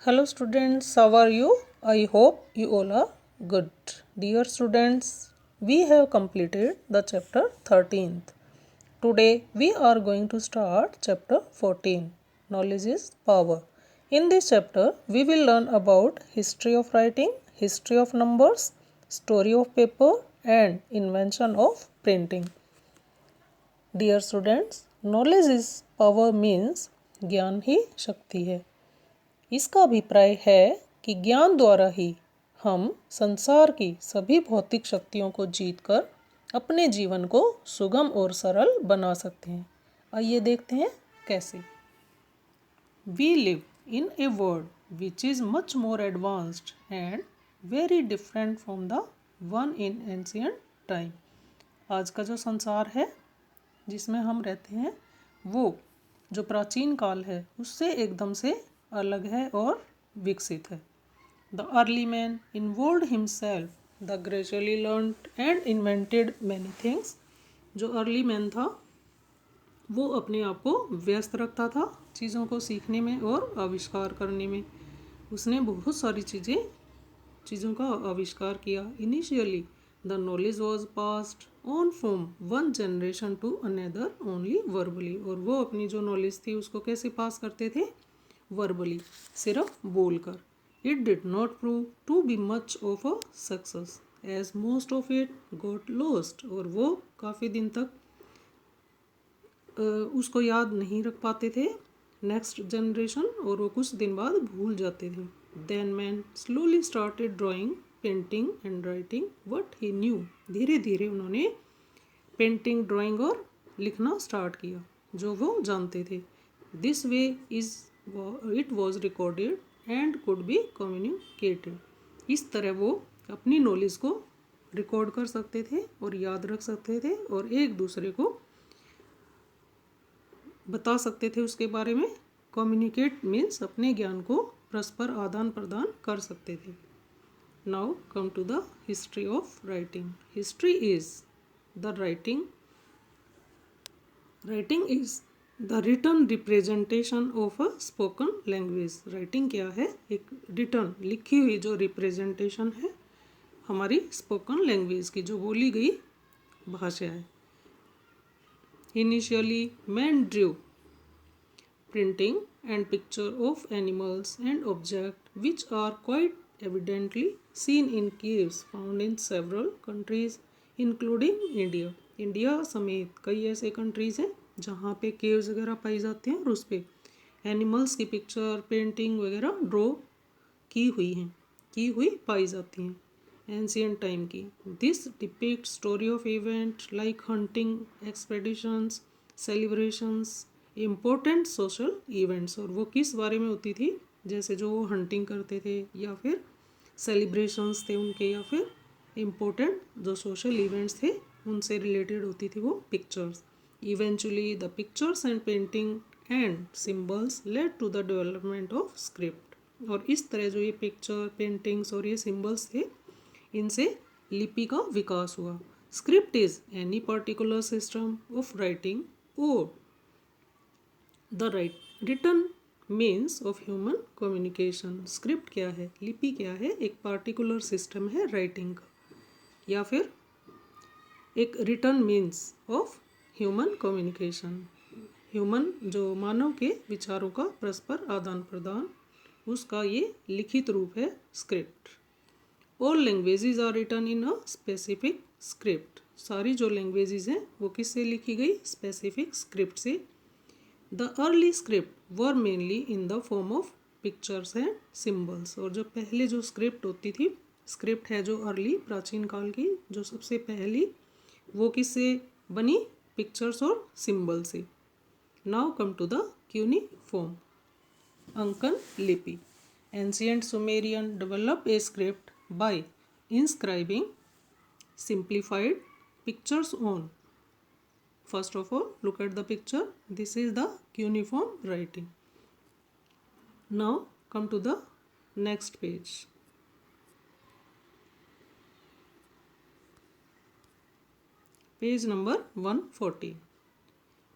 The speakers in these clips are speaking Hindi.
Hello students, how are you? I hope you all are good. Dear students, we have completed the chapter 13th. Today we are going to start chapter 14. Knowledge is power. In this chapter we will learn about history of writing, history of numbers, story of paper and invention of printing. Dear students, knowledge is power means ज्ञान ही शक्ति है. इसका अभिप्राय है कि ज्ञान द्वारा ही हम संसार की सभी भौतिक शक्तियों को जीतकर अपने जीवन को सुगम और सरल बना सकते हैं. आइए देखते हैं कैसे. We live in a world which is much more advanced and very different from the one in ancient time. आज का जो संसार है जिसमें हम रहते हैं वो जो प्राचीन काल है उससे एकदम से अलग है और विकसित है. The early man involved himself the gradually learned and invented many things. जो अर्ली मैन था वो अपने आप को व्यस्त रखता था चीज़ों को सीखने में और आविष्कार करने में. उसने बहुत सारी चीज़ों का आविष्कार किया. Initially the knowledge was passed on from one generation to another only verbally. और वो अपनी जो नॉलेज थी उसको कैसे पास करते थे? वर्बली, सिर्फ बोलकर. It did not prove to be much of a success as most of it got lost. और वो काफ़ी दिन तक उसको याद नहीं रख पाते थे नेक्स्ट जनरेशन और वो कुछ दिन बाद भूल जाते थे. Then man slowly started drawing, painting and writing what he knew. धीरे धीरे उन्होंने पेंटिंग, ड्राइंग और लिखना स्टार्ट किया जो वो जानते थे. This way is it was recorded and could be communicated. इस तरह वो अपनी नॉलेज को रिकॉर्ड कर सकते थे और याद रख सकते थे और एक दूसरे को बता सकते थे उसके बारे में. कम्युनिकेट मीन्स अपने ज्ञान को परस्पर आदान प्रदान कर सकते थे. Now come to the history of writing. History is the writing is the written representation of a spoken language. Writing क्या है? एक रिटन, लिखी हुई जो रिप्रेजेंटेशन है हमारी स्पोकन लैंग्वेज की, जो बोली गई भाषा है. Initially man Drew printing and picture of animals and objects which are quite evidently seen in caves found in several countries including India. India समेत कई ऐसे कंट्रीज़ हैं जहाँ पे केव्स वगैरह पाई जाते हैं और उस पे एनिमल्स की पिक्चर, पेंटिंग वगैरह ड्रॉ की हुई पाई जाती हैं एंशियंट टाइम की. This depict story of event like hunting expeditions, celebrations, important social events. और वो किस बारे में होती थी? जैसे जो वो हंटिंग करते थे या फिर सेलिब्रेशंस थे उनके या फिर इम्पोर्टेंट जो सोशल इवेंट्स थे उनसे रिलेटेड होती थी वो pictures. Eventually the pictures and painting and symbols led to the development of script. और इस तरह जो ये पिक्चर, पेंटिंग्स और ये सिम्बल्स थे इनसे लिपि का विकास हुआ. Script is any particular system of writing और the written means of human communication. Script क्या है? लिपि क्या है? एक पार्टिकुलर सिस्टम है राइटिंग का या फिर एक written means of human communication. Human जो मानव के विचारों का परस्पर आदान प्रदान, उसका ये लिखित रूप है script. All languages are written in a specific script. सारी जो लैंग्वेजेस हैं वो किससे लिखी गई? स्पेसिफिक स्क्रिप्ट से. The early script were mainly in the form of pictures and symbols. और जो पहले जो स्क्रिप्ट होती थी, स्क्रिप्ट है जो अर्ली प्राचीन काल की जो सबसे पहली, वो किससे बनी? पिक्चर्स और सिम्बल से. Now come to the cuneiform अंकन लिपि. Ancient Sumerian develop a script by inscribing simplified pictures on. First of all, look at the picture. This is the cuneiform writing. Now come to the next page. Page number 140.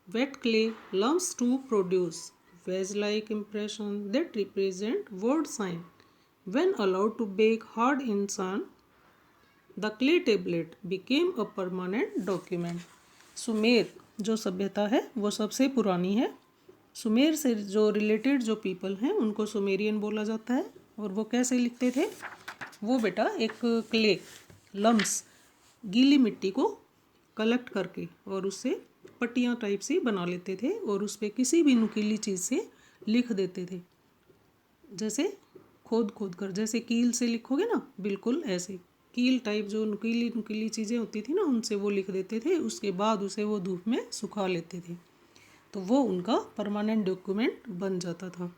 Wet clay lumps to produce vase-like impression that represent word sign. When allowed to bake hard in sun, the clay tablet became a permanent document. Sumer जो सभ्यता है वो सबसे पुरानी है। सुमेर से जो रिलेटेड जो पीपल हैं उनको सुमेरियन बोला जाता है। और वो कैसे लिखते थे? वो बेटा एक क्ले लम्स गीली मिट्टी को कलेक्ट करके और उससे पट्टियाँ टाइप से बना लेते थे और उस पर किसी भी नुकीली चीज़ से लिख देते थे। जैसे खोद खोद कर, जैसे कील से लिखोगे ना, बिल्कुल ऐसे कील टाइप जो नुकीली नुकीली चीज़ें होती थी ना, उनसे वो लिख देते थे। उसके बाद उसे वो धूप में सुखा लेते थे, तो वो उनका परमानेंट डॉक्यूमेंट बन जाता था।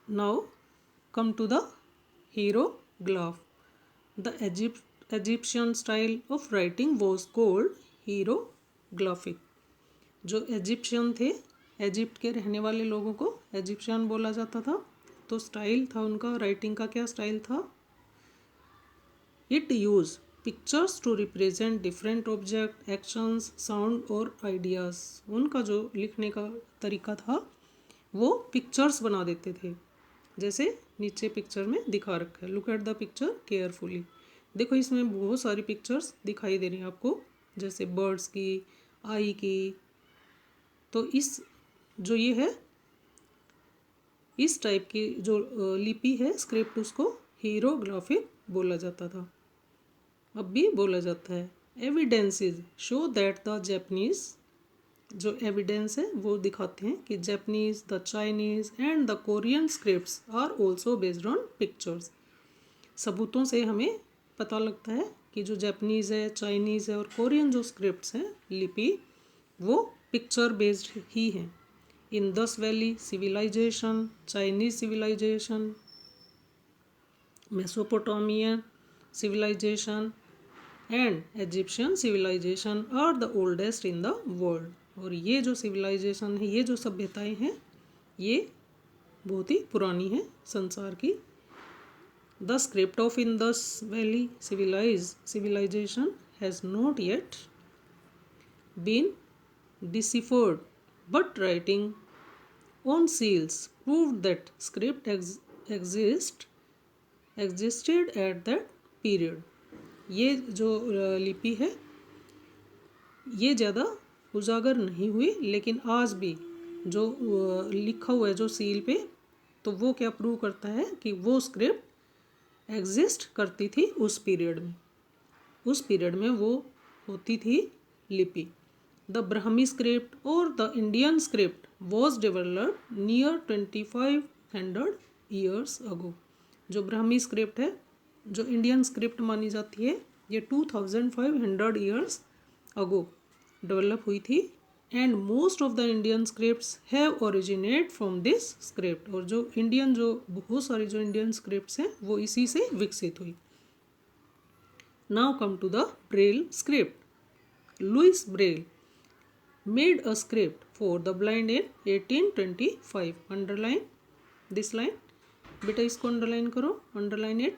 Now come to the hieroglyph. The Egyptian style of writing was called hieroglyphic. जो इजिप्शियन थे, इजिप्ट के रहने वाले लोगों को इजिप्शियन बोला जाता था। तो स्टाइल था उनका, राइटिंग का क्या स्टाइल था? It use pictures to represent different object, actions, sound और आइडियाज़। उनका जो लिखने का तरीका था वो पिक्चर्स बना देते थे, जैसे नीचे पिक्चर में दिखा रखा है। Look at the picture carefully. देखो इसमें बहुत सारी पिक्चर्स दिखाई दे रही हैं आपको, जैसे बर्ड्स की, आई की। तो इस जो ये है, इस टाइप की जो लिपि है, स्क्रिप्ट, उसको हीरोग्लिफिक बोला जाता था, अब भी बोला जाता है। Evidences show that the Japanese, जो एविडेंस है वो दिखाते हैं कि Japanese, the Chinese and the Korean scripts are also based on pictures. सबूतों से हमें पता लगता है कि जो जापानीज़ है, चाइनीज़ है और कोरियन जो स्क्रिप्ट्स हैं, लिपि, वो पिक्चर बेस्ड ही हैं। Indus valley civilisation, Chinese civilisation, Mesopotamian civilisation and Egyptian civilisation are the oldest in the world. और ये जो सिविलाइजेशन है, ये जो सभ्यताएं हैं, ये बहुत ही पुरानी है संसार की। The script of Indus Valley civilization has not yet been deciphered, but writing on seals proved that script existed at that period. ये जो लिपि है ये ज़्यादा उजागर नहीं हुई, लेकिन आज भी जो लिखा हुआ है जो सील पे, तो वो क्या प्रूव करता है कि वो स्क्रिप्ट एग्जिस्ट करती थी उस पीरियड में। उस पीरियड में वो होती थी लिपि। द ब्राह्मी स्क्रिप्ट और the Indian script was developed near 2500 years ago. जो ब्राह्मी स्क्रिप्ट है, जो इंडियन स्क्रिप्ट मानी जाती है, ये 2500 ईयर्स अगो डेवलप हुई थी। And most of the Indian scripts have originate from this script. और जो इंडियन, जो बहुत सारी जो इंडियन स्क्रिप्ट्स हैं वो इसी से विकसित हुई। Now come to the Braille script. Louis Braille made a script for the blind in 1825। Underline this line, बेटा इसको अंडरलाइन करो, underline it.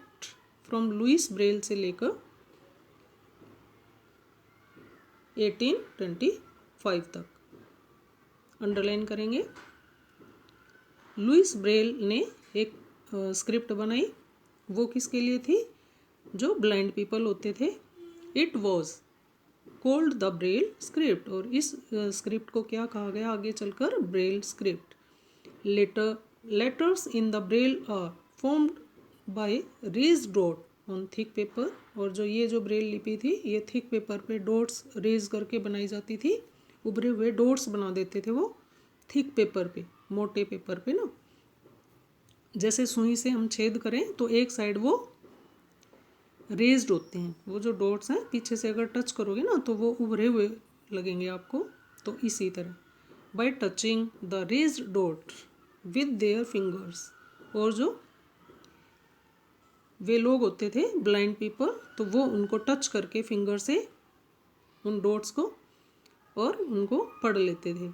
From Louis Braille से लेकर 1825 तक अंडरलाइन करेंगे। लुइस ब्रेल ने एक स्क्रिप्ट बनाई, वो किसके लिए थी? जो ब्लाइंड पीपल होते थे। It was called the Braille script. और इस स्क्रिप्ट को क्या कहा गया आगे चलकर? Braille script. Letters in the Braille are formed by raise dot on thick paper. और जो ये जो ब्रेल लिपि थी, ये थिक पेपर पे डॉट्स रेज करके बनाई जाती थी। उभरे हुए डॉट्स बना देते थे वो थिक पेपर पे, मोटे पेपर पे ना। जैसे सुई से हम छेद करें तो एक साइड वो रेज्ड होते हैं, वो जो डॉट्स हैं पीछे से अगर टच करोगे ना तो वो उभरे हुए लगेंगे आपको। तो इसी तरह bye touching the raised dot with their fingers. और जो वे लोग होते थे ब्लाइंड पीपल, तो वो उनको टच करके फिंगर से उन डॉट्स को और उनको पढ़ लेते थे।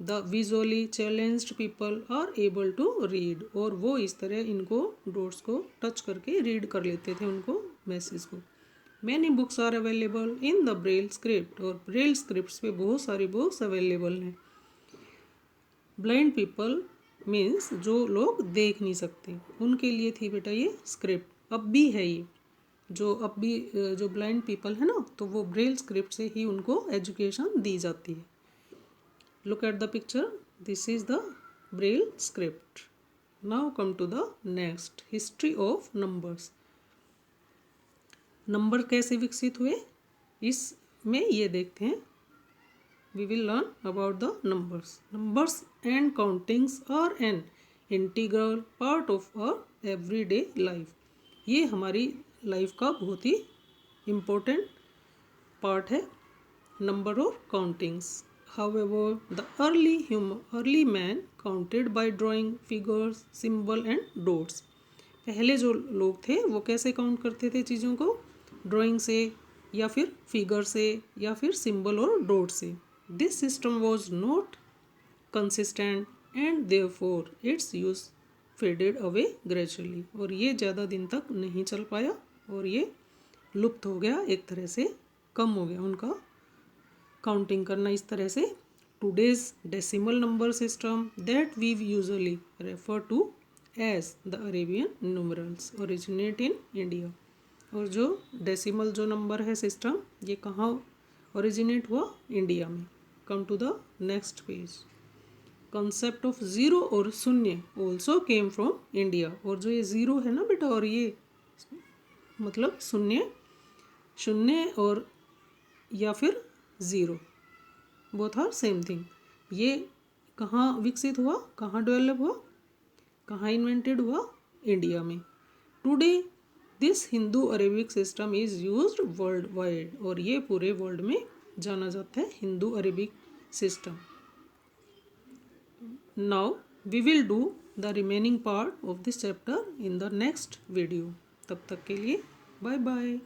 The visually challenged people are able to read. और वो इस तरह इनको डॉट्स को टच करके रीड कर लेते थे उनको मैसेज को। Many books are available in the Braille script. और ब्रेल स्क्रिप्ट पे बहुत सारी बुक्स अवेलेबल हैं। ब्लाइंड पीपल मीन्स जो लोग देख नहीं सकते, उनके लिए थी बेटा ये स्क्रिप्ट। अब भी है ये, जो अब भी जो ब्लाइंड पीपल है ना, तो वो ब्रेल स्क्रिप्ट से ही उनको एजुकेशन दी जाती है। Look at the picture, this is the Braille script. Now come to the next, history of numbers. Number कैसे विकसित हुए, इसमें ये देखते हैं। We will learn about the numbers. Numbers and countings are an integral part of our everyday life. ये हमारी लाइफ का बहुत ही इम्पोर्टेंट पार्ट है, नंबर और countings. However, the early man counted by drawing figures, symbol and dots. पहले जो लोग थे वो कैसे काउंट करते थे चीज़ों को, ड्राइंग से या फिर फिगर से या फिर सिंबल और डॉट से। This system was not consistent and therefore it's use faded away gradually. और ये ज़्यादा दिन तक नहीं चल पाया और ये लुप्त हो गया, एक तरह से कम हो गया उनका काउंटिंग करना इस तरह से। Today's decimal number system that we usually refer to as the Arabian numerals originate in India. और जो डेसिमल जो नंबर है सिस्टम, ये कहाँ ओरिजिनेट हुआ, इंडिया में। Come to the next page, concept of zero और शून्य ऑल्सो केम फ्रॉम इंडिया। और जो ये ज़ीरो है ना बेटा, और ये मतलब शून्य, शून्य और या फिर zero, both are same thing. ये कहाँ विकसित हुआ, कहाँ डेवलप हुआ, कहाँ इन्वेंटेड हुआ, इंडिया में। Today this Hindu Arabic system is used world wide. और ये पूरे वर्ल्ड में जाना जाता है Hindu Arabic system. Now we will do the remaining part of this chapter in the next video. तब तक के लिए बाय बाय।